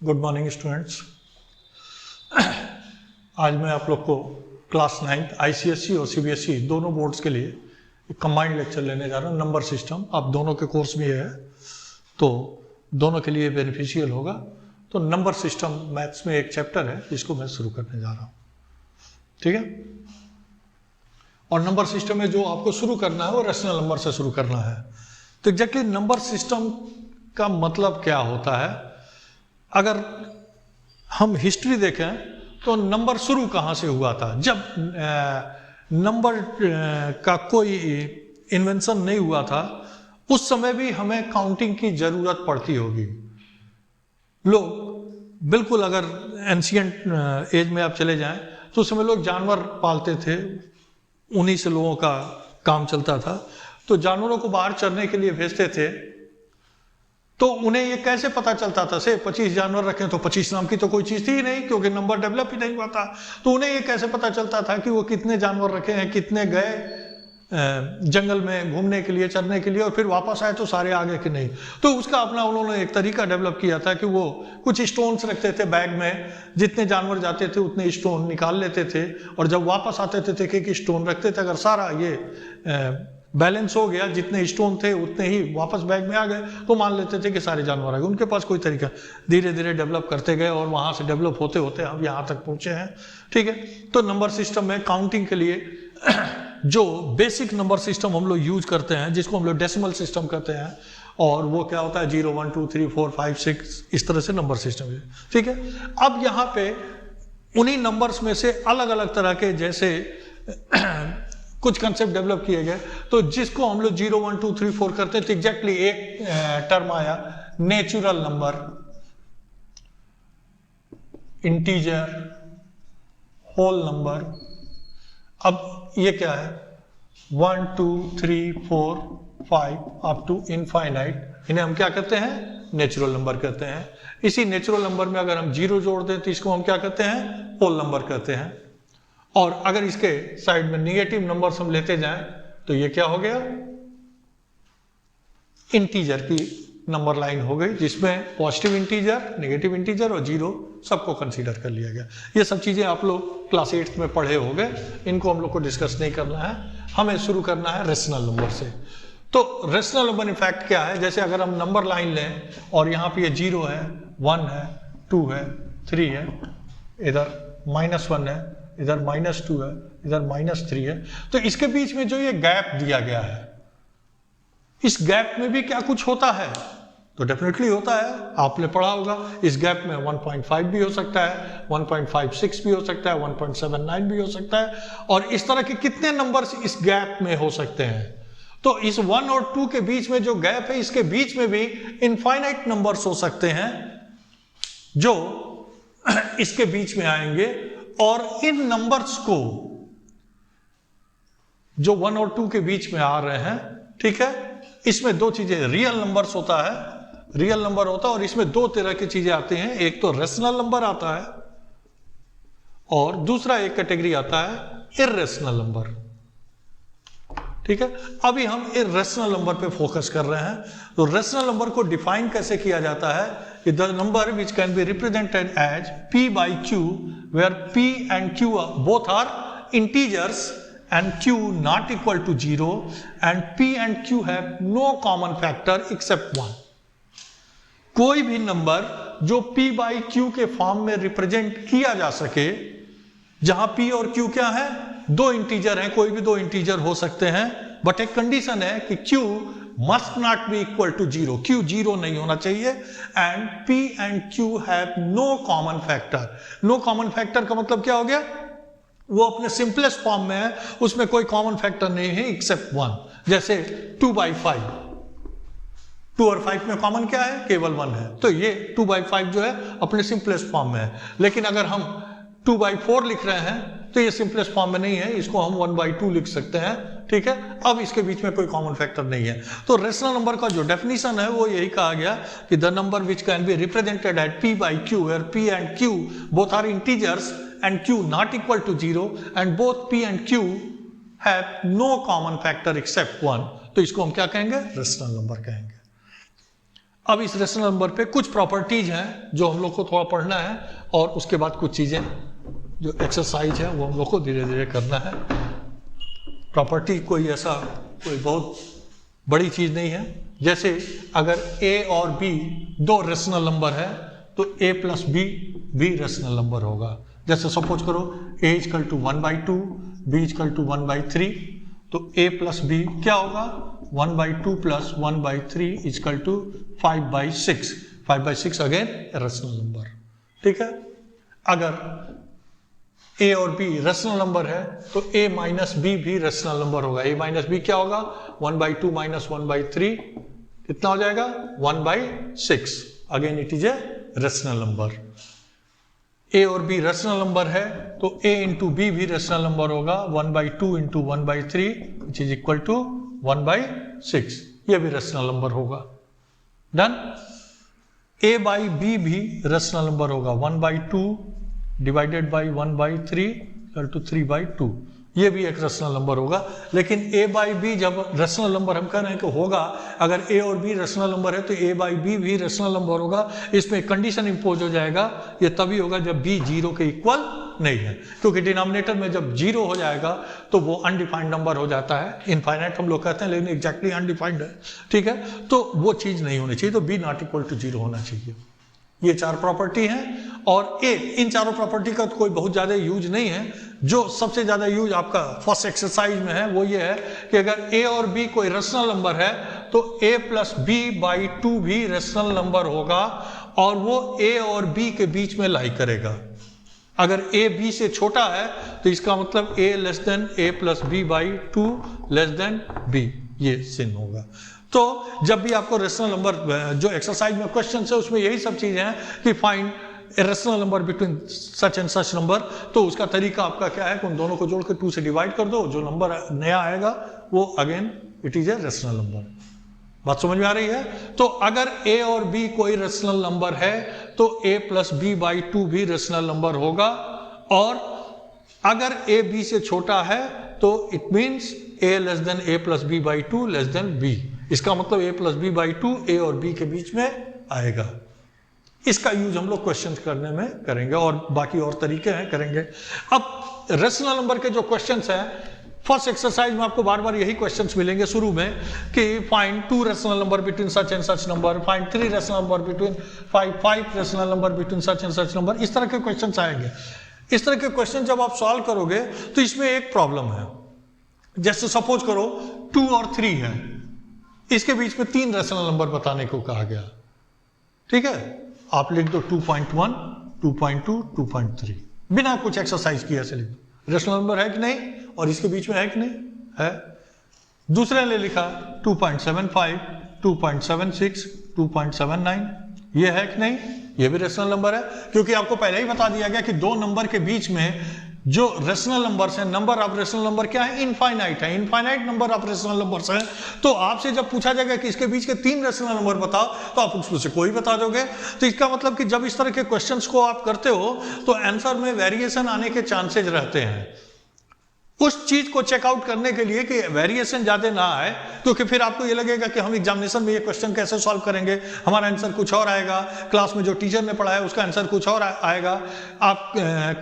Good morning students. आज मैं आप लोग को क्लास 9 आईसीएसई और सीबीएसई दोनों बोर्ड्स के लिए एक कंबाइंड लेक्चर लेने जा रहा हूँ। नंबर सिस्टम आप दोनों के कोर्स में है तो दोनों के लिए बेनिफिशियल होगा। तो नंबर सिस्टम मैथ्स में एक चैप्टर है जिसको मैं शुरू करने जा रहा हूँ, ठीक है। और नंबर सिस्टम में जो आपको शुरू करना है वो रेशनल नंबर से शुरू करना है। तो एग्जैक्टली नंबर सिस्टम का मतलब क्या होता है? अगर हम हिस्ट्री देखें तो नंबर शुरू कहाँ से हुआ था? जब नंबर का कोई इन्वेंशन नहीं हुआ था उस समय भी हमें काउंटिंग की जरूरत पड़ती होगी। लोग बिल्कुल अगर एंशियंट एज में आप चले जाएं तो उस समय लोग जानवर पालते थे, उन्हीं से लोगों का काम चलता था। तो जानवरों को बाहर चरने के लिए भेजते थे तो उन्हें ये कैसे पता चलता था? से 25 जानवर रखें तो 25 नाम की तो कोई चीज थी ही नहीं, क्योंकि नंबर डेवलप ही नहीं हुआ था। तो उन्हें ये कैसे पता चलता था कि वो कितने जानवर रखे हैं, कितने गए जंगल में घूमने के लिए, चरने के लिए, और फिर वापस आए तो सारे आ गए कि नहीं। तो उसका अपना उन्होंने एक तरीका डेवलप किया था कि वो कुछ स्टोन्स रखते थे बैग में, जितने जानवर जाते थे उतने स्टोन निकाल लेते थे, और जब वापस आते थे एक स्टोन रखते थे। अगर सारा ये बैलेंस हो गया, जितने स्टोन थे उतने ही वापस बैग में आ गए, तो मान लेते थे कि सारे जानवर आ गए। उनके पास कोई तरीका, धीरे धीरे डेवलप करते गए और वहां से डेवलप होते होते हम यहाँ तक पहुंचे हैं, ठीक है। तो नंबर सिस्टम में काउंटिंग के लिए जो बेसिक नंबर सिस्टम हम लोग यूज करते हैं, जिसको हम लोग डेसिमल सिस्टम कहते हैं, और वो क्या होता है 0 1 2 3 4 5 6 इस तरह से नंबर सिस्टम है, ठीक है। अब यहाँ पे उन्हीं नंबर्स में से अलग अलग तरह के जैसे कुछ कंसेप्ट डेवलप किए गए। तो जिसको हम लोग 0 1 2 3 4 करते थे, एग्जैक्टली एक टर्म आया natural number, integer, whole number. अब ये क्या है? 1 2 3 4 5 अप टू इनफाइनाइट, इन्हें हम क्या कहते हैं? नेचुरल नंबर कहते हैं। इसी नेचुरल नंबर में अगर हम 0 जोड़ दें तो इसको हम क्या कहते हैं? होल नंबर कहते हैं। और अगर इसके साइड में निगेटिव नंबर्स हम लेते जाएं तो ये क्या हो गया? इंटीजर की नंबर लाइन हो गई, जिसमें पॉजिटिव इंटीजर, नेगेटिव इंटीजर और 0 सबको कंसीडर कर लिया गया। ये सब चीजें आप लोग क्लास 8 में पढ़े होंगे, इनको हम लोग को डिस्कस नहीं करना है। हमें शुरू करना है रेशनल नंबर से। तो रेशनल नंबर इनफैक्ट क्या है? जैसे अगर हम नंबर लाइन लें और यहाँ पे ये 0 है, 1 है, 2 है, 3 है, इधर -1 है, इधर -2 है, इधर -3 है, तो इसके बीच में जो ये गैप दिया गया है, इस गैप में भी क्या कुछ होता है? तो डेफिनेटली होता है, आपने पढ़ा होगा। इस गैप में 1.5 भी हो सकता है, 1.56 भी हो सकता है, 1.79 भी हो सकता है, और इस तरह के कितने नंबर्स इस गैप में हो सकते हैं। तो इस 1 और 2 के बीच में जो गैप है, इसके बीच में भी इनफाइनाइट नंबर्स हो सकते हैं जो इसके बीच में आएंगे। और इन नंबर्स को जो 1 और 2 के बीच में आ रहे हैं, ठीक है, इसमें दो चीजें, रियल नंबर्स होता है, रियल नंबर होता है, और इसमें दो तरह की चीजें आती हैं। एक तो रेशनल नंबर आता है और दूसरा एक कैटेगरी आता है इर्रेशनल नंबर, ठीक है। अभी हम इर्रेशनल नंबर पे फोकस कर रहे हैं। तो रेशनल नंबर को डिफाइन कैसे किया जाता है कि the number which can be represented as p by q where p and q both are integers and q not equal to 0 and p and q have no common factor except 1। कोई भी number जो p by q के form में represent किया जा सके, जहां p और q क्या है? दो इंटीजर हैं, कोई भी दो इंटीजर हो सकते हैं, बट एक कंडीशन है कि q must not be equal to 0, q 0 नहीं होना चाहिए, and p and q have no common factor. No common factor का मतलब क्या हो गया? वो अपने सिंपलेस्ट फॉर्म में है, उसमें कोई कॉमन फैक्टर नहीं है एक्सेप्ट 1। जैसे 2/5, 2 और 5 में कॉमन क्या है? केवल 1 है। तो ये 2/5 जो है अपने सिंपलेस्ट फॉर्म में है। लेकिन अगर हम 2/4 लिख रहे हैं तो ये सिंपलेस्ट फॉर्म में नहीं है, इसको हम 1/2 लिख सकते हैं, ठीक है। अब इसके बीच में कोई कॉमन फैक्टर नहीं है। तो रेशनल नंबर का जो डेफिनेशन है वो यही कहा गया कि the number which can be represented at p by q where p and q both are integers and q not equal to 0 and both p and q have no common factor except 1। तो इसको हम क्या कहेंगे? Rational number कहेंगे। अब इस rational number पे कुछ प्रॉपर्टीज हैं जो हम लोग को थोड़ा पढ़ना है, और उसके बाद कुछ चीजें जो एक्सरसाइज है वो हम लोग को धीरे धीरे करना है। प्रॉपर्टी कोई ऐसा कोई बहुत बड़ी चीज नहीं है। जैसे अगर a और b दो रेशनल नंबर है तो a प्लस b भी रेशनल नंबर होगा। जैसे सपोज करो a equal to 1/2, b equal to 1/3, तो a प्लस b क्या होगा 1/2 plus 1/3 equal to 5/6। 5/6 again rational number, ठीक है। अगर a और b रेशनल नंबर है तो a माइनस b भी रेशनल नंबर होगा। a माइनस b क्या होगा 1/2 माइनस 1/3 कितना हो जाएगा 1/6। Again it is a rational number. a और b रेशनल नंबर है तो a इंटू b भी रेशनल नंबर होगा 1/2 into 1/3 which is equal to 1/6। ये भी रेशनल नंबर होगा। डन। a बाई b भी रेशनल नंबर होगा 1/2 डिवाइडेड बाई 1/3 इक्वल टू 3/2। ये भी एक रेशनल नंबर होगा। लेकिन a बाई b जब रेशनल नंबर हम कह रहे हैं कि होगा, अगर a और b रेशनल नंबर है तो a बाई b भी रेशनल नंबर होगा। इसमें कंडीशन इंपोज हो जाएगा, ये तभी होगा जब b 0 के इक्वल नहीं है, क्योंकि डिनोमिनेटर में जब 0 हो जाएगा तो वो अनडिफाइंड नंबर हो जाता है। इनफाइनाइट हम लोग कहते हैं लेकिन एग्जैक्टली अनडिफाइंड है, ठीक है। तो वो चीज नहीं होनी चाहिए, तो b नॉट इक्वल टू 0 होना चाहिए। ये चार प्रॉपर्टी हैं और इन चारों प्रॉपर्टी का तो कोई बहुत ज्यादा यूज नहीं है। जो सबसे ज्यादा यूज आपका फर्स्ट एक्सरसाइज में है वो ये है कि अगर a और b कोई रेशनल नंबर है तो a प्लस b बाई 2 भी रेशनल नंबर होगा और वो a और b के बीच में लाई करेगा। अगर a b से छोटा है तो इसका मतलब a less than a plus b by 2 less than b, ये चिन्ह होगा। तो जब भी आपको रेशनल नंबर जो एक्सरसाइज में क्वेश्चन है उसमें यही सब चीजें हैं कि find A rational number between such and such number, तो उसका तरीका आपका क्या है कि उन दोनों को जोड़कर 2 से डिवाइड कर दो, जो नंबर नया आएगा वो again it is a rational number. बात समझ में आ रही है? तो अगर a और b कोई रेशनल नंबर है तो a प्लस b बाई 2 भी रेशनल नंबर होगा, और अगर a b से छोटा है तो it means a less than a plus b by 2 less than b। इसका मतलब a plus b by 2 a और b के बीच में आएगा। इसका यूज हम लोग क्वेश्चन करने में करेंगे और बाकी और तरीके हैं करेंगे। अब रेशनल नंबर के जो क्वेश्चंस हैं, फर्स्ट एक्सरसाइज में आपको बार बार यही क्वेश्चंस मिलेंगे शुरू में कि find 2 rational number between such and such number, find 3 rational number between 5 rational number between such and such number. इस तरह के क्वेश्चंस आएंगे। इस तरह के क्वेश्चन जब आप सॉल्व करोगे तो इसमें एक प्रॉब्लम है। जैसे सपोज करो 2 और 3 है, इसके बीच में 3 रेशनल नंबर बताने को कहा गया, ठीक है। आप लिख दो 2.1, 2.2, 2.3, बिना कुछ एक्सरसाइज किए ऐसे लिख दो। रेशनल नंबर है कि नहीं और इसके बीच में है कि नहीं है। दूसरे ने लिखा 2.75, 2.76, 2.79, ये है कि नहीं, ये भी रेशनल नंबर है, क्योंकि आपको पहले ही बता दिया गया कि दो नंबर के बीच में जो रेशनल नंबर्स हैं, नंबर ऑफ रेशनल नंबर क्या है, इनफाइनाइट है। Infinite number of rational numbers हैं। तो आपसे जब पूछा जाएगा कि इसके बीच के 3 रेशनल नंबर बताओ तो आप उसमें से कोई बता दोगे। तो इसका मतलब कि जब इस तरह के क्वेश्चंस को आप करते हो तो आंसर में वेरिएशन आने के चांसेज रहते हैं। उस चीज को चेकआउट करने के लिए कि वेरिएशन ज्यादा ना आए, क्योंकि फिर आपको ये लगेगा कि हम एग्जामिनेशन में ये क्वेश्चन कैसे सॉल्व करेंगे, हमारा आंसर कुछ और आएगा, क्लास में जो टीचर ने पढ़ाया उसका आंसर कुछ और आएगा, आप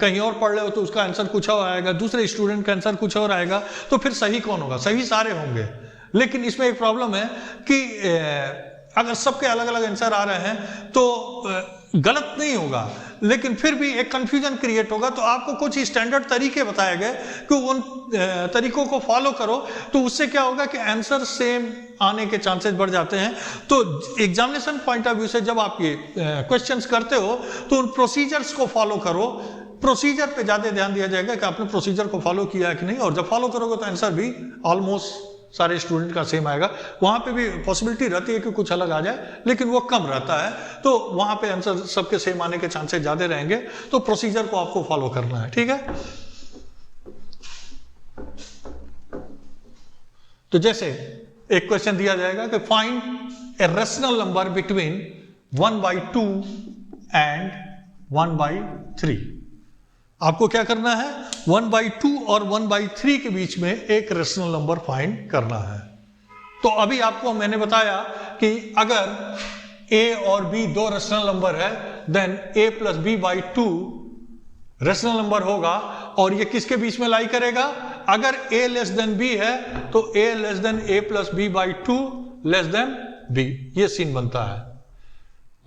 कहीं और पढ़ रहे हो तो उसका आंसर कुछ और आएगा, दूसरे स्टूडेंट का आंसर कुछ और आएगा। तो फिर सही कौन होगा? सही सारे होंगे। लेकिन इसमें एक प्रॉब्लम है कि अगर सबके अलग अलग आंसर आ रहे हैं तो गलत नहीं होगा, लेकिन फिर भी एक कंफ्यूजन क्रिएट होगा। तो आपको कुछ स्टैंडर्ड तरीके बताए गए कि उन तरीकों को फॉलो करो, तो उससे क्या होगा कि आंसर सेम आने के चांसेस बढ़ जाते हैं। तो एग्जामिनेशन पॉइंट ऑफ व्यू से जब आप ये क्वेश्चंस करते हो तो उन प्रोसीजर्स को फॉलो करो। प्रोसीजर पे ज्यादा ध्यान दिया जाएगा कि आपने प्रोसीजर को फॉलो किया है कि नहीं, और जब फॉलो करोगे तो आंसर भी ऑलमोस्ट सारे स्टूडेंट का सेम आएगा। वहां पे भी पॉसिबिलिटी रहती है कि कुछ अलग आ जाए, लेकिन वो कम रहता है। तो वहां पे आंसर सबके सेम आने के चांसेस ज्यादा रहेंगे। तो प्रोसीजर को आपको फॉलो करना है, ठीक है। तो जैसे एक क्वेश्चन दिया जाएगा कि find A rational number between 1/2 and 1/3। आपको क्या करना है? 1/2 और 1/3 के बीच में एक रेशनल नंबर फाइंड करना है। तो अभी आपको मैंने बताया कि अगर ए और बी दो रेशनल नंबर है, then a plus B by 2 rational number होगा, और ये किसके बीच में लाई करेगा? अगर a लेस देन b है तो a less than a plus B by 2 less than b, ये सीन बनता है।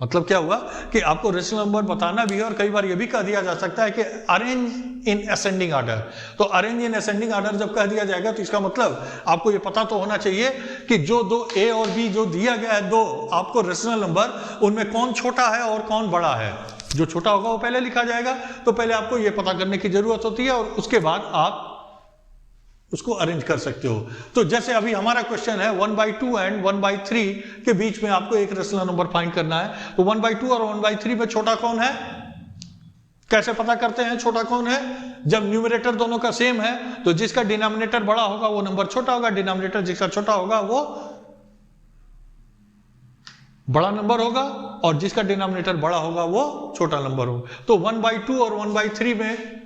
मतलब क्या हुआ कि आपको रेशनल नंबर बताना भी है, और कई बार ये भी कह दिया जा सकता है कि अरेंज इन असेंडिंग ऑर्डर। तो अरेंज इन असेंडिंग ऑर्डर जब कह दिया जाएगा तो इसका मतलब आपको ये पता तो होना चाहिए कि जो दो ए और बी जो दिया गया है, दो आपको रेशनल नंबर, उनमें कौन छोटा है और कौन बड़ा है। जो छोटा होगा वो पहले लिखा जाएगा, तो पहले आपको ये पता करने की जरूरत होती है, और उसके बाद आप उसको अरेंज कर सकते हो। तो जैसे अभी हमारा क्वेश्चन है 1/2 एंड 1/3 के बीच में आपको एक रेशनल नंबर फाइंड करना है, तो 1/2 और 1/3 में छोटा कौन है? कैसे पता करते हैं छोटा कौन है? जब न्यूमरेटर दोनों का सेम है तो जिसका डिनोमिनेटर बड़ा होगा वो नंबर छोटा होगा, डिनोमिनेटर जिसका छोटा होगा वो बड़ा नंबर होगा, और जिसका डिनोमिनेटर बड़ा होगा वो छोटा नंबर होगा। तो 1/2 और 1/3 में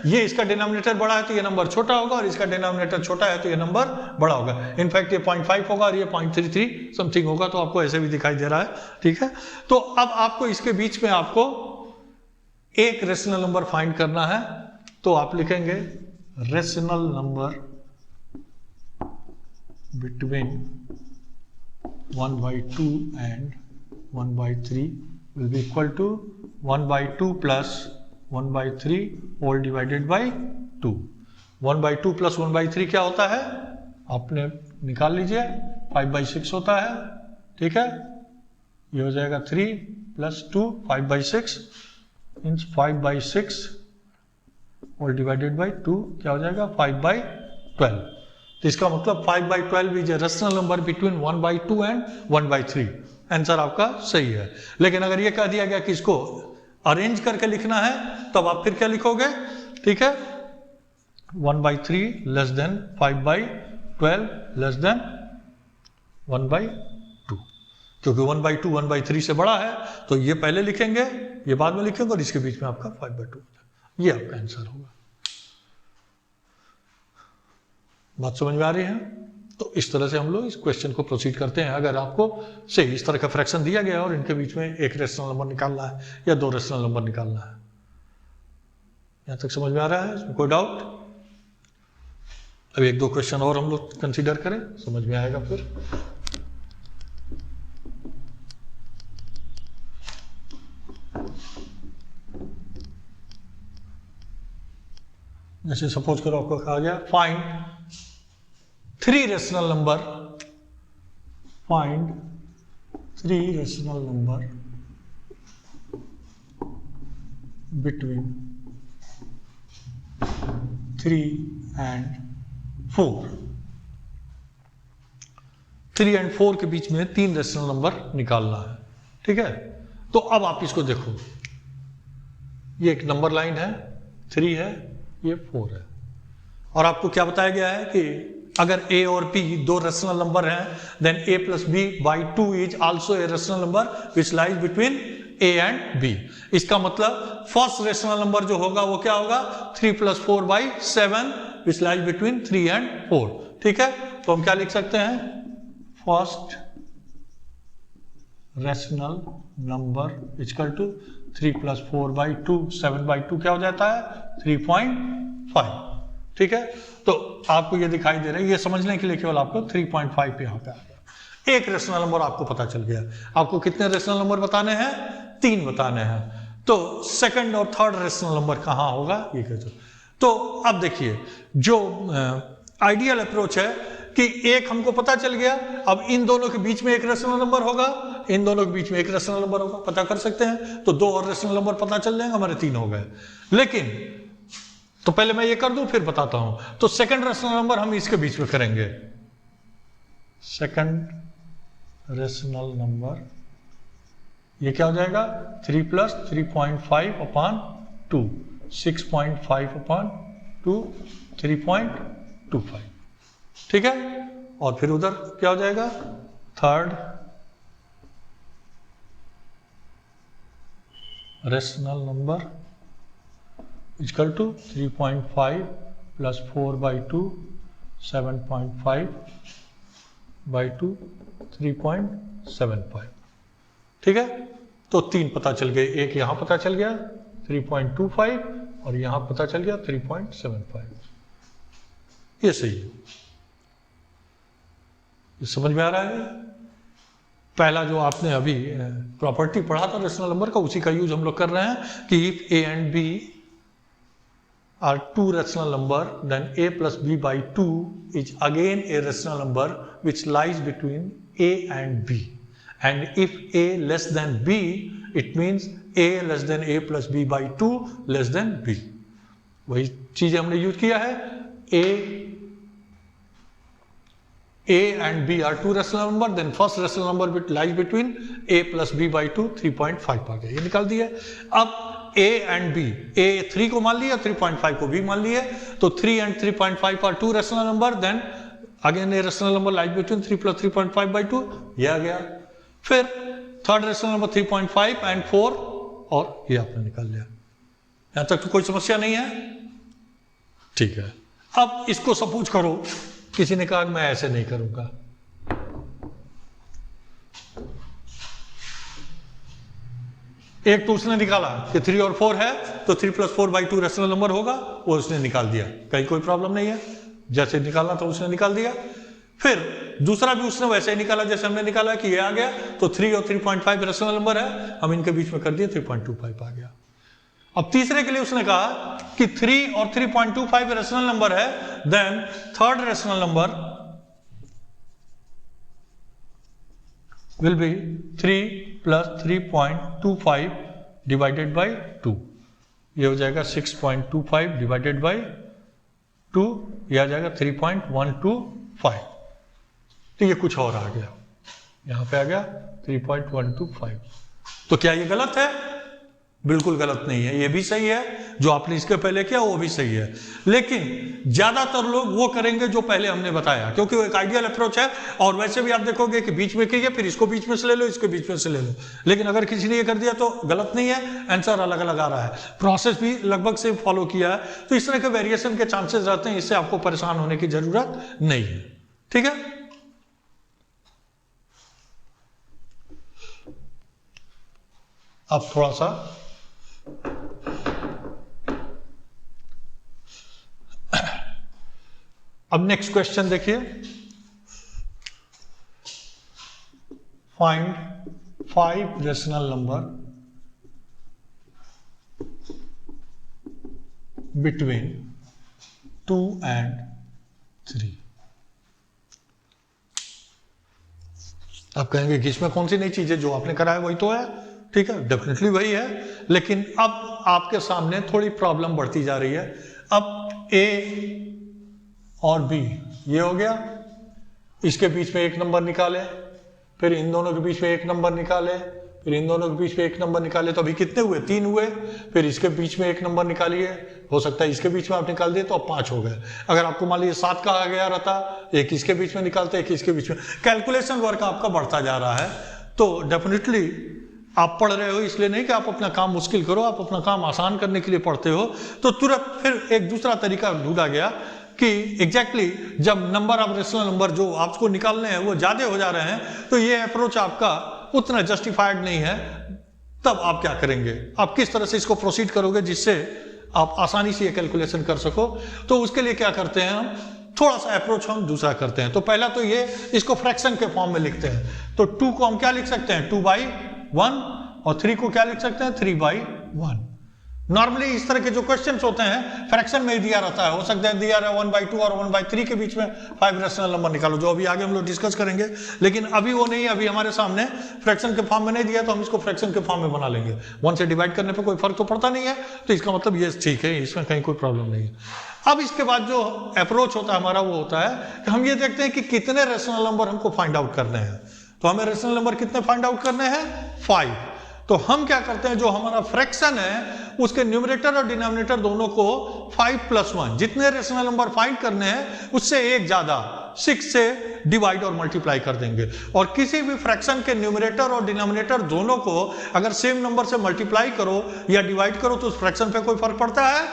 ये इसका डिनोमिनेटर बड़ा है तो ये नंबर छोटा होगा, और इसका डिनोमिनेटर छोटा है तो ये नंबर बड़ा होगा। इनफैक्ट ये 0.5 होगा और ये 0.33 समथिंग होगा, तो आपको ऐसे भी दिखाई दे रहा है, ठीक है। तो अब आपको इसके बीच में आपको एक रेशनल नंबर फाइंड करना है, तो आप लिखेंगे rational number between 1/2 and 1/3 will be equal to 1/2 plus 1/3 whole divided by 2। 1/2 plus 1/3 क्या होता है? आपने निकाल लीजिए, 5/6 होता है, ठीक है। ये हो जाएगा 3 plus 2 5/6 means 5/6 whole divided by 2 क्या हो जाएगा? 5/12। तो इसका मतलब 5/12 is a rational number between 1/2 and 1/3। Answer आपका सही है। लेकिन अगर ये कह दिया गया कि इसको अरेंज करके लिखना है, तब आप फिर क्या लिखोगे? ठीक है, 1/3 लेस देन 5/12 लेस देन 1/2, क्योंकि 1/2 1/3 से बड़ा है, तो ये पहले लिखेंगे, ये बाद में लिखेंगे, और इसके बीच में आपका 5/2, ये आपका आंसर होगा। बात समझ में आ रही है? तो इस तरह से हम लोग इस क्वेश्चन को प्रोसीड करते हैं। अगर आपको से इस तरह का फ्रैक्शन दिया गया है और इनके बीच में एक रेशनल नंबर निकालना है या दो रेशनल नंबर निकालना है, यहां तक समझ में आ रहा है? इसमें कोई डाउट? अभी एक दो क्वेश्चन और हम लोग कंसीडर करें, समझ में आएगा फिर। जैसे सपोज करो आपको कहा गया find 3 rational number, find 3 rational number between 3 and 4। 3 and 4 के बीच में 3 रेशनल नंबर निकालना है, ठीक है। तो अब आप इसको देखो, ये एक नंबर लाइन है, 3 है, ये 4 है, और आपको क्या बताया गया है कि अगर a और b दो रेशनल नंबर हैं, then a plus B by 2 is also a rational number which lies between a and b। इसका मतलब फर्स्ट रेशनल नंबर जो होगा वो क्या होगा? 3 + 4/7 विच लाइज बिटवीन 3 एंड 4, ठीक है। तो हम क्या लिख सकते हैं? First rational number equal to 3 + 4/2 7/2 क्या हो जाता है? 3.5, ठीक है। तो आपको ये दिखाई दे रहा है, ये समझने के लिए केवल आपको 3.5 पे यहाँ पे आ गया। एक रेशनल नंबर आपको पता चल गया। आपको कितने रेशनल नंबर बताने हैं? 3 बताने हैं। तो सेकंड और थर्ड रेशनल नंबर कहाँ होगा ये कहते। तो अब देखिए, जो आइडियल अप्रोच है कि एक हमको पता चल गया, अब इन दोनों के बीच में एक रेशनल नंबर होगा, इन दोनों के बीच में एक रेशनल नंबर होगा, पता कर सकते हैं। तो 2 और रेशनल नंबर पता चल जाएंगे, हमारे 3 हो गए। लेकिन तो पहले मैं ये कर दूं फिर बताता हूं। तो सेकंड रेशनल नंबर हम इसके बीच में करेंगे। सेकंड रेशनल नंबर ये क्या हो जाएगा? 3 + 3.5/2 6.5/2 3.25, ठीक है। और फिर उधर क्या हो जाएगा? Third rational number equal to 3.5 + 4/2 7.5/2 3.75, ठीक है, तो 3 पता चल गए, एक यहां पता चल गया 3.25 और यहां पता चल गया 3.75। ये सही है, ये समझ में आ रहा है। पहला जो आपने अभी प्रॉपर्टी पढ़ा था रेशनल नंबर का, उसी का यूज हम लोग कर रहे हैं कि if a and b are two rational number then a plus b by 2 is again a rational number which lies between a and b, and if a less than b it means a less than a plus b by 2 less than b। वही चीजें हमने use किया है। A and B are two rational number, then first rational number lies between A plus B by 2, 3.5 आ गया, ये निकाल दिया। अब A and B, A 3 को मान लिया, 3.5 को B मान लिया, तो 3 and 3.5 are two rational number, then again A rational number lies between 3 plus 3.5 by 2, ये आ गया। फिर थर्ड रेशनल नंबर 3.5 and 4 और ये आपने निकाल लिया। यहां तक तो कोई समस्या नहीं है, ठीक है। अब इसको सपोज करो किसी ने कहा मैं ऐसे नहीं करूंगा, एक तो उसने निकाला कि 3 और 4 है तो 3 plus 4 by 2 रेशनल नंबर होगा, वो उसने निकाल दिया, कहीं कोई प्रॉब्लम नहीं है, जैसे निकालना था उसने निकाल दिया। फिर दूसरा भी उसने वैसे ही निकाला जैसे हमने निकाला कि ये आ गया, तो 3 और 3.5 रेशनल नंबर है, हम इनके बीच में कर दिए 3.25 आ गया। अब तीसरे के लिए उसने कहा कि 3 और 3.25 रेशनल नंबर है, then third rational number will be 3 plus 3.25 divided by 2, ये हो जाएगा 6.25 डिवाइडेड बाय 2, ये आ जाएगा 3.125। तो ये कुछ और आ गया, यहां पे आ गया 3.125। तो क्या ये गलत है? बिल्कुल गलत नहीं है, ये भी सही है, जो आपने इसके पहले किया वो भी सही है। लेकिन ज्यादातर लोग वो करेंगे जो पहले हमने बताया, क्योंकि वो एक आइडियल अप्रोच है। और वैसे भी आप देखोगे कि बीच में कीजिए, फिर इसको बीच में से ले लो, इसके बीच में से ले लो। लेकिन अगर किसी ने ये कर दिया तो गलत नहीं है, आंसर अलग अलग आ रहा है, प्रोसेस भी लगभग से फॉलो किया है, तो इस तरह के वेरिएशन के चांसेस रहते हैं, इससे आपको परेशान होने की जरूरत नहीं है, ठीक है। अब थोड़ा सा अब नेक्स्ट क्वेश्चन देखिए, find 5 rational number between 2 and 3। आप कहेंगे कि इसमें कौन सी नई चीज है, जो आपने करा है वही तो है, ठीक है, डेफिनेटली वही है। लेकिन अब आपके सामने थोड़ी प्रॉब्लम बढ़ती जा रही है। अब A और B ये हो गया, इसके बीच में एक नंबर निकाले, फिर इन दोनों के बीच में एक नंबर निकाले, फिर इन दोनों के बीच में एक नंबर निकाले, तो अभी कितने हुए? 3 हुए। फिर इसके बीच में एक नंबर निकालिए, हो सकता है इसके बीच में आप निकाल दिए तो अब 5 हो गए। अगर आपको मान लीजिए 7 कहा गया रहता, एक इसके बीच में निकालते, एक इसके बीच में, कैलकुलेशन वर्क आपका बढ़ता जा रहा है। तो डेफिनेटली आप पढ़ रहे हो इसलिए नहीं कि आप अपना काम मुश्किल करो, आप अपना काम आसान करने के लिए पढ़ते हो। तो तुरंत फिर एक दूसरा तरीका ढूंढा गया कि एग्जैक्टली जब नंबर ऑफ रेशनल नंबर जो आपको निकालने हैं वो ज्यादा हो जा रहे हैं, तो ये अप्रोच आपका उतना जस्टिफाइड नहीं है। तब आप क्या करेंगे, आप किस तरह से इसको प्रोसीड करोगे जिससे आप आसानी से ये कैलकुलेशन कर सको। तो उसके लिए क्या करते हैं, हम थोड़ा सा अप्रोच हम दूसरा करते हैं। तो पहला तो ये, इसको फ्रैक्शन के फॉर्म में लिखते हैं। तो 2 को हम क्या लिख सकते हैं, 2/1, और 3 को क्या लिख सकते हैं, 3/1। नॉर्मली इस तरह के जो क्वेश्चंस होते हैं फ्रैक्शन में ही दिया रहता है, हो सकता है दिया रहा 1/2 और 1/3 के बीच में 5 रेशनल नंबर निकालो, जो अभी आगे हम लोग डिस्कस करेंगे। लेकिन अभी वो नहीं, अभी हमारे सामने फ्रैक्शन के फॉर्म में नहीं दिया, तो हम इसको फ्रैक्शन के फॉर्म में बना लेंगे। 1 से डिवाइड करने पर कोई फर्क तो पड़ता नहीं है, तो इसका मतलब ये ठीक है, इसमें कहीं कोई प्रॉब्लम नहीं है। अब इसके बाद जो अप्रोच होता है हमारा, वो होता है कि हम ये देखते हैं कि कितने रेशनल नंबर हमको फाइंड आउट करने हैं। तो हमें रेशनल नंबर कितने फाइंड आउट करने हैं, 5। तो हम क्या करते हैं, जो हमारा फ्रैक्शन है उसके न्यूमरेटर और डिनोमिनेटर दोनों को 5+1, जितने रेशनल नंबर फाइंड करने हैं उससे एक ज्यादा 6 से डिवाइड और मल्टीप्लाई कर देंगे। और किसी भी फ्रैक्शन के न्यूमरेटर और डिनोमिनेटर दोनों को अगर सेम नंबर से मल्टीप्लाई करो या डिवाइड करो तो उस फ्रैक्शन पे कोई फर्क पड़ता है,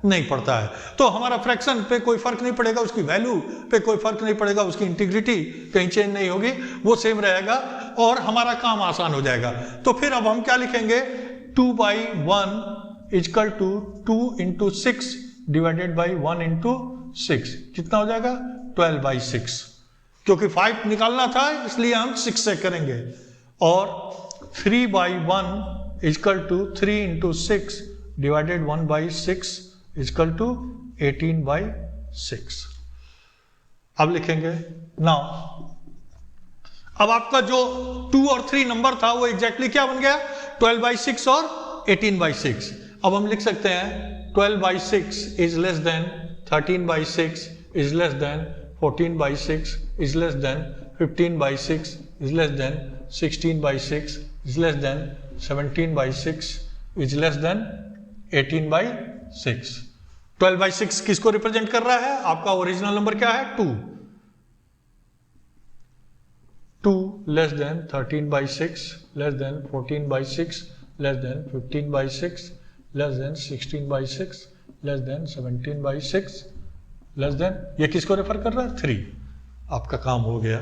नहीं पड़ता है। तो हमारा फ्रैक्शन पे कोई फर्क नहीं पड़ेगा, उसकी वैल्यू पे कोई फर्क नहीं पड़ेगा, उसकी इंटीग्रिटी कहीं चेंज नहीं होगी, वो सेम रहेगा। और हमारा काम आसान हो जाएगा। तो फिर अब हम क्या लिखेंगे, 2/1 equal to 2 into 6 divided by 1 into 6, कितना हो जाएगा 12/6, क्योंकि 5 निकालना था इसलिए हम 6 से करेंगे। और 3/1 equal to 3 into 6 divided 1/6 equal to 18/6। अब लिखेंगे नाउ, अब आपका जो 2 और 3 नंबर था वो एग्जैक्टली क्या बन गया, 12/6 और 18/6। अब हम लिख सकते हैं 12/6 is less than 13/6 is less than 14/6 is less than 15/6 is less than 16/6 is less than 17/6 is less than 18/6। 12/6 किसको रिप्रेजेंट कर रहा है, आपका ओरिजिनल नंबर क्या है 2, 2 less then 13/6 less than 14/6 less than 15/6 less than 16/6 less than 17/6 less than, ये किसको refer कर रहा है 3। आपका काम हो गया।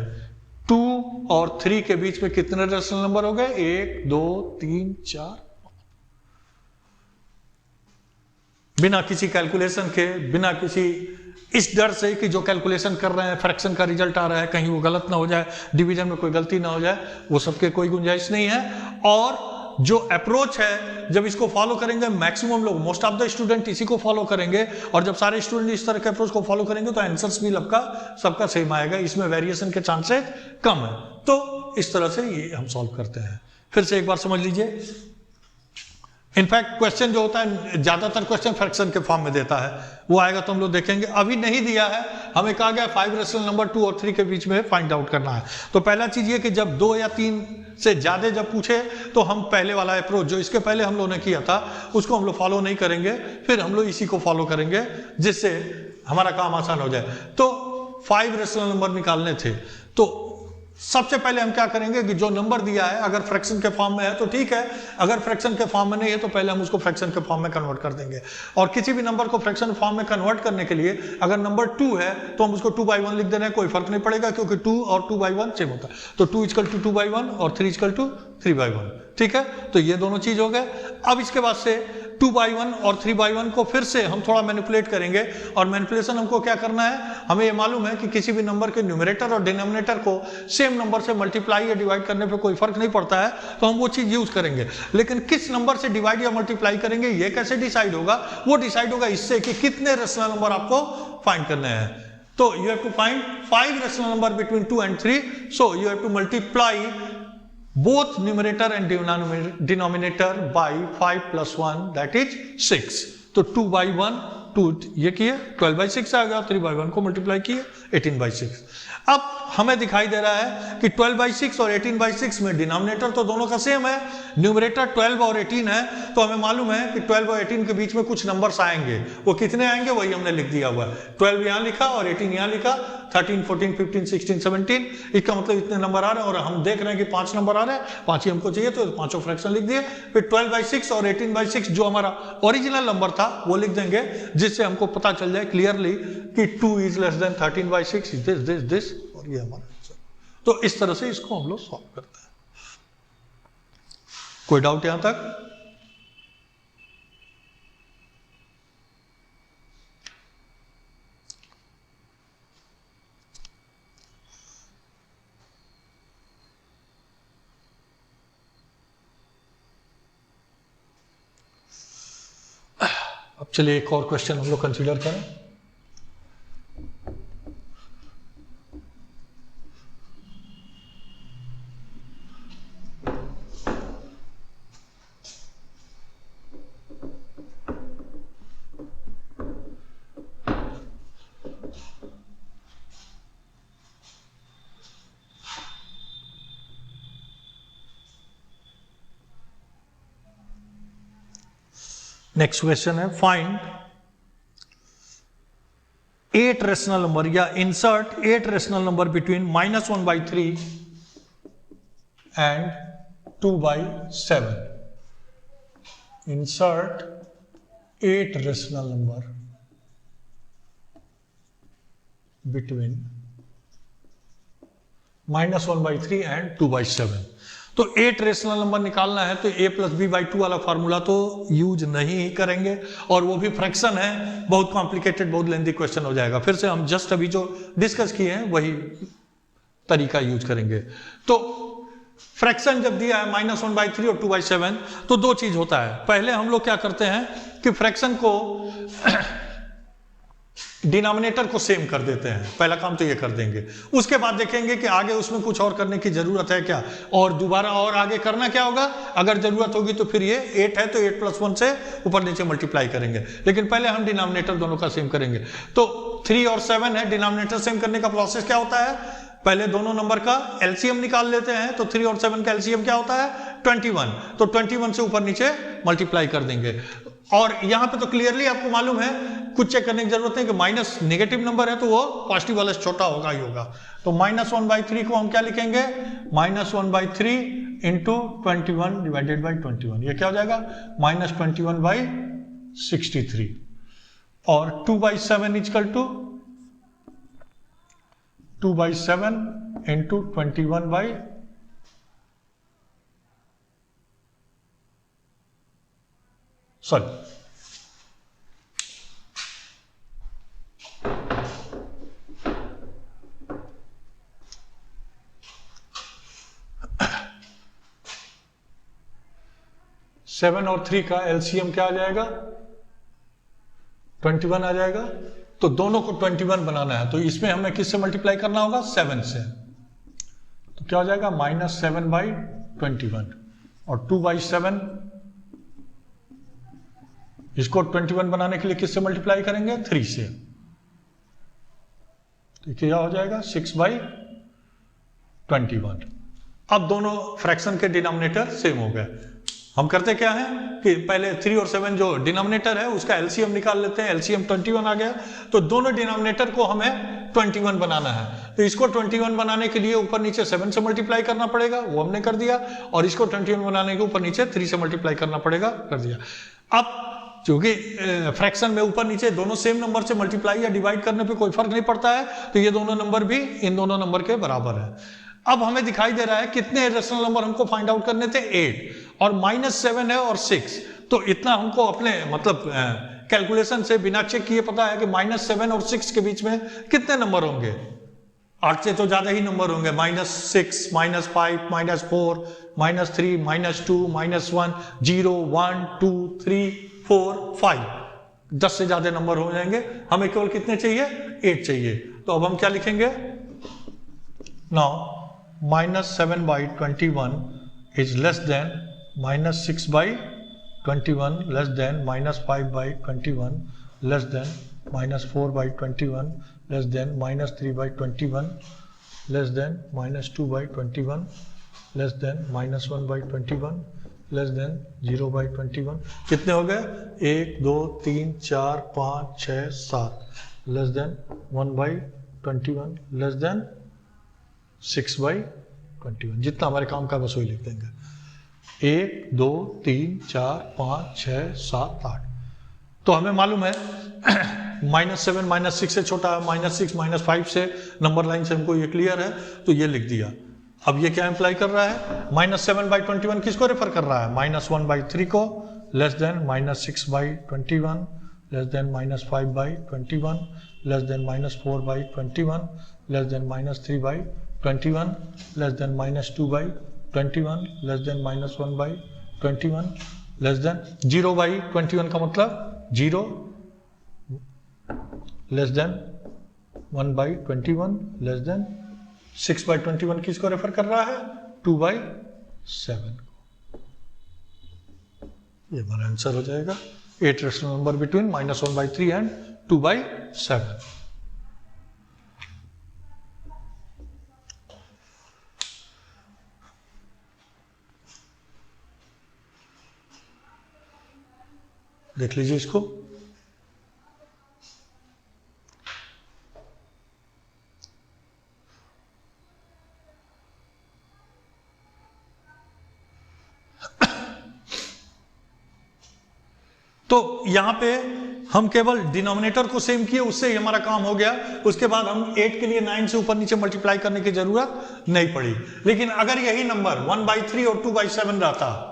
2 और 3 के बीच में कितने रेशनल नंबर हो गए, 1 2 3 4। बिना किसी कैलकुलेशन के, बिना किसी इस डर से कि जो कैलकुलेशन कर रहे हैं फ्रैक्शन का रिजल्ट आ रहा है कहीं वो गलत ना हो जाए, डिवीजन में कोई गलती ना हो जाए, वो सबके कोई गुंजाइश नहीं है। और जो अप्रोच है जब इसको फॉलो करेंगे, मैक्सिमम लोग, मोस्ट ऑफ द स्टूडेंट इसी को फॉलो करेंगे, और जब सारे स्टूडेंट इस तरह के अप्रोच को फॉलो करेंगे तो आंसर्स भी सबका सेम आएगा, इसमें वेरिएशन के चांसेस कम है। तो इस तरह से ये हम सॉल्व करते हैं। फिर से एक बार समझ लीजिए, इनफैक्ट क्वेश्चन जो होता है ज्यादातर क्वेश्चन फ्रैक्शन के फॉर्म में देता है, वो आएगा तो हम लोग देखेंगे। अभी नहीं दिया है, हमें कहा गया 5 रेशनल नंबर 2 और 3 के बीच में फाइंड आउट करना है। तो पहला चीज ये कि जब 2 या 3 से ज्यादा जब पूछे तो हम पहले वाला अप्रोच जो इसके पहले हम लोगों ने किया था उसको हम लोग फॉलो नहीं करेंगे, फिर हम लोग इसी को फॉलो करेंगे जिससे हमारा काम आसान हो जाए। तो 5 रेशनल नंबर निकालने थे, तो सबसे पहले हम क्या करेंगे कि जो नंबर दिया है अगर फ्रैक्शन के फॉर्म में है तो ठीक है, अगर फ्रैक्शन के फॉर्म में नहीं है तो पहले हम उसको फ्रैक्शन के फॉर्म में कन्वर्ट कर देंगे। और किसी भी नंबर को फ्रैक्शन फॉर्म में कन्वर्ट करने के लिए अगर नंबर 2 है तो हम उसको 2/1 लिख देना है, कोई फर्क नहीं पड़ेगा क्योंकि 2 और 2/1 सेम होता है। तो 2 इक्वल टू 2/1 और 3 इक्वल टू 3/1, ठीक है। तो ये दोनों चीज हो गए। अब इसके बाद से 2/1 और 3/1 को फिर से हम थोड़ा मैनिपुलेट करेंगे, और मैनिपुलेशन हमको क्या करना है, हमें ये मालूम है कि किसी भी नंबर के न्यूमरेटर और डिनोमिनेटर को सेम नंबर से मल्टीप्लाई या डिवाइड करने पे कोई फर्क नहीं पड़ता है, तो हम वो चीज यूज करेंगे। लेकिन किस नंबर से डिवाइड या मल्टीप्लाई करेंगे ये कैसे डिसाइड होगा, वो डिसाइड होगा इससे कि कितने रेशनल नंबर आपको फाइंड करने हैं। तो you have to find 5 rational number between 2 and 3, so you have to multiply both numerator and denominator by 5 plus 1 that is 6। तो 2/1 2 ये किए 12/6 आ गया, 3/1 को मल्टीप्लाई किए 18/6। अब हमें दिखाई दे रहा है कि 12/6 और 18/6 में डिनोमिनेटर तो दोनों का सेम है, न्यूमरेटर 12 और 18 है, तो हमें मालूम है कि 12 और 18 के बीच में कुछ नंबर्स आएंगे, वो कितने आएंगे वही हमने लिख दिया हुआ है। 12 यहाँ लिखा और 18 यहाँ लिखा, 13 14 15 16 17, इसका मतलब इतने नंबर आ रहे हैं, और हम देख रहे हैं कि 5 नंबर आ रहे हैं, 5 ही हमको चाहिए तो पांचों फ्रैक्शन लिख दिए। फिर 12/6 और 18/6 जो हमारा ओरिजिनल नंबर था वो लिख देंगे, जिससे हमको पता चल जाए क्लियरली कि 2 इज लेस देन 13/6, दिस और ये हमारा आंसर। तो इस तरह से इसको हम लोग सॉल्व करते हैं। कोई डाउट यहां तक? अब चलिए एक और क्वेश्चन हम लोग कंसीडर करें। नेक्स्ट क्वेश्चन है, फाइंड 8 रेशनल नंबर या insert 8 rational number between -1/3 and 2/7। Insert 8 rational number between -1/3 and 2/7। तो 8 रेशनल नंबर निकालना है तो a+b/2 वाला फार्मूला तो यूज नहीं करेंगे, और वो भी फ्रैक्शन है, बहुत कॉम्प्लिकेटेड, बहुत लेंथी क्वेश्चन हो जाएगा। फिर से हम जस्ट अभी जो डिस्कस किए हैं वही तरीका यूज करेंगे। तो फ्रैक्शन जब दिया है -1/3 और 2/7, तो दो चीज होता है। पहले हम लोग क्या करते हैं कि फ्रैक्शन को डिनोमिनेटर को सेम कर देते हैं, पहला काम तो ये कर देंगे। उसके बाद देखेंगे कि आगे उसमें कुछ और करने की जरूरत है क्या, और दोबारा और आगे करना क्या होगा। अगर जरूरत होगी तो फिर ये 8 है तो 8+1 से ऊपर नीचे मल्टीप्लाई करेंगे, लेकिन पहले हम डिनोमिनेटर दोनों का सेम करेंगे। तो 3 और 7 है, डिनोमिनेटर सेम करने का प्रोसेस क्या होता है, पहले दोनों नंबर का एलसीएम निकाल लेते हैं। तो 3 और 7 का एलसीएम क्या होता है 21, तो 21 से ऊपर नीचे मल्टीप्लाई कर देंगे। और यहां पे तो क्लियरली आपको मालूम है, कुछ चेक करने की जरूरत नहीं कि माइनस नेगेटिव नंबर है तो वो पॉजिटिव वाला छोटा होगा ही होगा। तो -1/3 को हम क्या लिखेंगे, -1/3 इंटू 21 डिवाइडेड बाई 21, ये क्या हो जाएगा -21/63। और 2/7 इक्वल टू 2/7 इंटू 21 सॉरी 7 और 3 का एलसीएम क्या आ जाएगा 21 आ जाएगा। तो दोनों को 21 बनाना है, तो इसमें हमें किससे मल्टीप्लाई करना होगा 7 से। तो क्या हो जाएगा -7/21, और 2/7 इसको 21 बनाने के लिए किससे मल्टीप्लाई करेंगे 3 से। तो क्या हो जाएगा 6/21। अब दोनों फ्रैक्शन के डिनोमिनेटर सेम हो गए। हम करते क्या है कि पहले 3 और 7 जो डिनोमिनेटर है उसका एलसीएम निकाल लेते हैं। एलसीएम 21 आ गया, तो दोनों डिनोमिनेटर को हमें 21 बनाना है। तो इसको 21 बनाने के लिए ऊपर नीचे 7 से मल्टीप्लाई करना पड़ेगा, वो हमने कर दिया। और इसको 21 बनाने के ऊपर नीचे 3 से मल्टीप्लाई करना पड़ेगा, कर दिया। अब क्योंकि फ्रैक्शन में ऊपर नीचे दोनों सेम नंबर से मल्टीप्लाई या डिवाइड करने पे कोई फर्क नहीं पड़ता है, तो ये दोनों नंबर भी इन दोनों नंबर के बराबर है। अब हमें दिखाई दे रहा है कितने रेशनल नंबर हमको फाइंड आउट करने थे 8, और -7 है और 6, तो इतना हमको अपने मतलब कैलकुलेशन से बिना चेक किए पता है कि -7 और 6 के बीच में कितने नंबर होंगे। 8 से तो ज्यादा ही नंबर होंगे, -6, -5, -4, -3, -2, -1, 0, 1, 2, 3, 4, 5, 10 से ज्यादा नंबर हो जाएंगे। हमें केवल कितने चाहिए 8 चाहिए। तो अब हम क्या लिखेंगे, now -7/21 is less than -6/21 less than -5/21 less than -4/21 less than -3/21 less than -2/21 less than -1/21 less than 0/21। कितने हो गए 1 2 3 4 5 6 7 less than 1/21 less than 6/21। जितना हमारे काम का बस वही लिख देंगे। 1 2 3 4 5 6 7 8। तो हमें मालूम है -7 -6 से छोटा है, -6 -5 से नंबर लाइन से हमको ये क्लियर है, तो ये लिख दिया। अब ये क्या इंप्लाई कर रहा है -7/21 किसको रेफर कर रहा है -1/3 को, less than -6/21 less than -5/21 less than -4/21 less than -3/21 less than -2/21 less than -1/21 less than 0/21 का मतलब 0 less than 1/21 less than 6/21 किसको रेफर कर रहा है 2/7 को। ये हमारा आंसर हो जाएगा 8 रेशनल नंबर बिटवीन -1/3 एंड 2/7। देख लीजिए इसको। तो यहां पे हम केवल डिनोमिनेटर को सेम किए, उससे ही हमारा काम हो गया। उसके बाद हम 8 के लिए 9 से ऊपर नीचे मल्टीप्लाई करने की जरूरत नहीं पड़ी। लेकिन अगर यही नंबर 1/3 और 2/7 रहता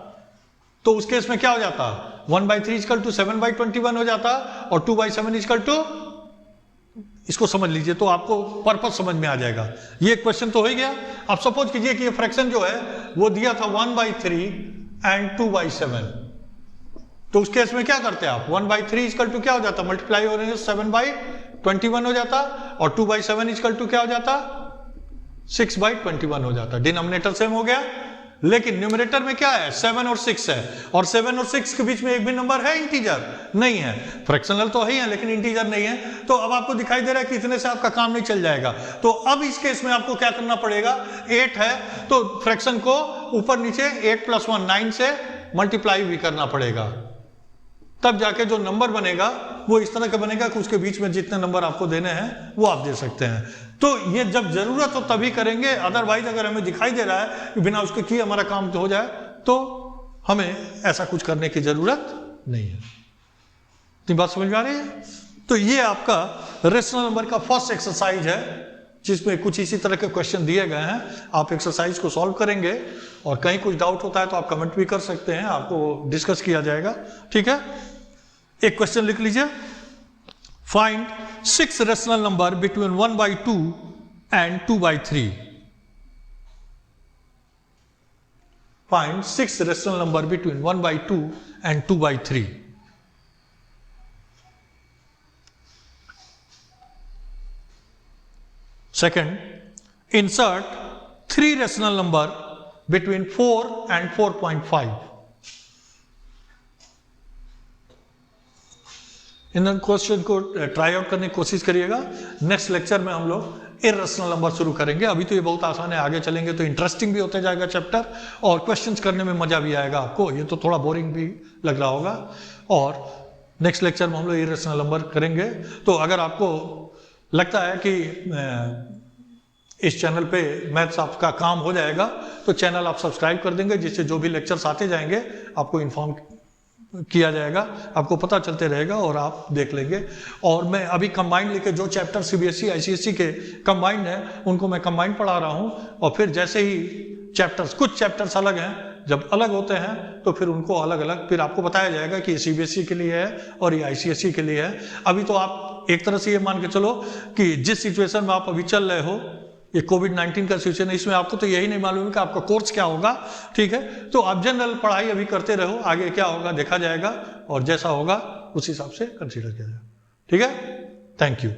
तो उस केस में क्या हो जाता, 1/3 इक्वल टू 7/21 हो जाता और 2/7 इक्वल टू, इसको समझ लीजिए तो आपको पर्पस समझ में आ जाएगा। ये क्वेश्चन तो हो ही गया। अब सपोज कीजिए कि ये फ्रैक्शन जो है वो दिया था 1/3 एंड 2/7, तो उस केस में क्या करते हैं आप, 1/3 इक्वल टू क्या हो जाता, मल्टीप्लाई हो रहे हैं 7/21 हो जाता और 2/7 इक्वल टू क्या हो जाता, 6/21 हो जाता। डिनोमिनेटर सेम हो गया, लेकिन न्यूमरेटर में क्या है, 7 और 6 है, और 7 और 6 के बीच में एक भी नंबर है इंटीजर नहीं है। फ्रैक्शनल तो है लेकिन इंटीजर नहीं है। तो अब आपको दिखाई दे रहा है कि इतने से आपका काम नहीं चल जाएगा। तो अब इस केस में आपको क्या करना पड़ेगा, 8 है तो फ्रैक्शन को ऊपर नीचे 8 + 1 9 से मल्टीप्लाई भी करना पड़ेगा, तब जाके जो नंबर बनेगा वो इस तरह का बनेगा कि उसके बीच में जितने नंबर आपको देने हैं वो आप दे सकते हैं। तो ये जब जरूरत हो तभी करेंगे, अदरवाइज अगर हमें दिखाई दे रहा है कि बिना उसके किए हमारा काम हो जाए तो हमें ऐसा कुछ करने की जरूरत नहीं है। इतनी बात समझ में आ रही है? तो ये आपका रेशनल नंबर का फर्स्ट एक्सरसाइज है, जिसमें कुछ इसी तरह के क्वेश्चन दिए गए हैं। आप एक्सरसाइज को सॉल्व करेंगे और कहीं कुछ डाउट होता है तो आप कमेंट भी कर सकते हैं, आपको डिस्कस किया जाएगा। ठीक है, एक क्वेश्चन लिख लीजिए, find 6 rational number between 1/2 and 2/3। Find 6 rational number between 1/2 and 2/3। Second, insert 3 rational number between 4 and 4.5. In question को ट्राई आउट करने की कोशिश करिएगा। नेक्स्ट लेक्चर में हम लोग इर्रेशनल नंबर शुरू करेंगे। अभी तो ये बहुत आसान है, आगे चलेंगे तो इंटरेस्टिंग भी होता जाएगा चैप्टर और क्वेश्चंस करने में मजा भी आएगा आपको। ये तो थोड़ा बोरिंग भी लग रहा होगा। और नेक्स्ट लेक्चर में हम लोग इर्रेशनल नंबर करेंगे। तो अगर आपको लगता है कि इस चैनल पे मैथ्स आपका काम हो जाएगा तो चैनल आप सब्सक्राइब कर देंगे, जिससे जो भी लेक्चर्स आते जाएंगे आपको इन्फॉर्म किया जाएगा, आपको पता चलते रहेगा और आप देख लेंगे। और मैं अभी कंबाइंड लेके जो चैप्टर सीबीएसई आईसीएसई के कंबाइंड हैं उनको मैं कंबाइंड पढ़ा रहा हूँ, और फिर जैसे ही चैप्टर्स, कुछ चैप्टर्स अलग हैं, जब अलग होते हैं तो फिर उनको अलग अलग फिर आपको बताया जाएगा कि ये सीबीएसई के लिए है और ये आईसीएसई के लिए है। अभी तो आप एक तरह से ये मान के चलो कि जिस सिचुएशन में आप अभी चल रहे हो, ये कोविड-19 का सिचुएशन है, इसमें आपको तो यही नहीं मालूम है कि आपका कोर्स क्या होगा। ठीक है, तो आप जनरल पढ़ाई अभी करते रहो, आगे क्या होगा देखा जाएगा और जैसा होगा उस हिसाब से कंसीडर किया जाएगा। ठीक है, थैंक यू।